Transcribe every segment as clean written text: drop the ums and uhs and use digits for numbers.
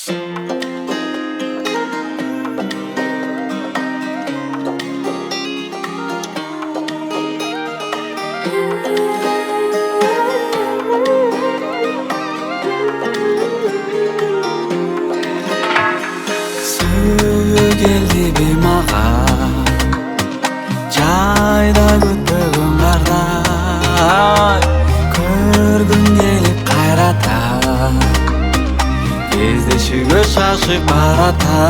Geldi bir mağa Çayda güttüğüm karday Körgün gelip kayrata Kezdешүүгө шашып барата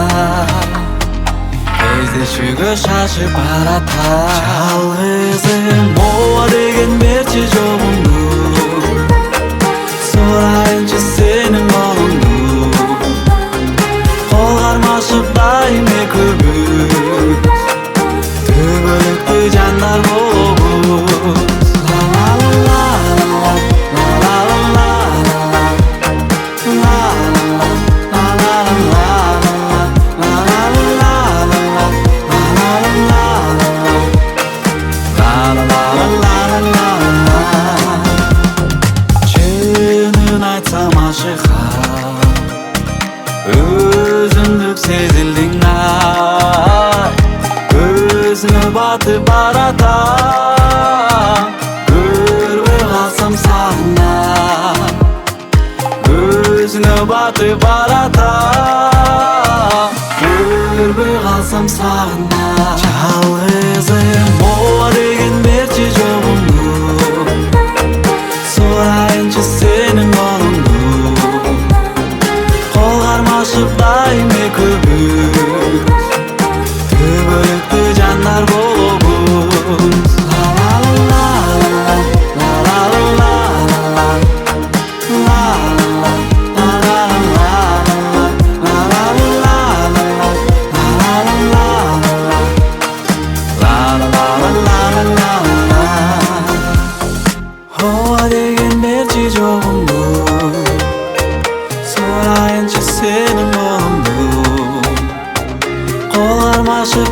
Кездешүүгө шашып барата Жалгызым ооба деген берчи жолумду Сурайынчы сенин колуңду Кол кармашып дайым экөөбүз Түбөлүктүү жандар болобуз Өзүндүк сезилдиң ай Көзүңө батып барата Көрбөй калсам сагынам Көзүңө батып барата Көрбөй калсам сагынам Жалгызым ооба деген берчи жолуңду Сурайынчы сенин колуңду Кол кармашып дайым экөөбүз Түбөлүктүү жандар болобуз Ооба деген берчи жолуңду Сурайынчы сенин колуңду Кол кармашып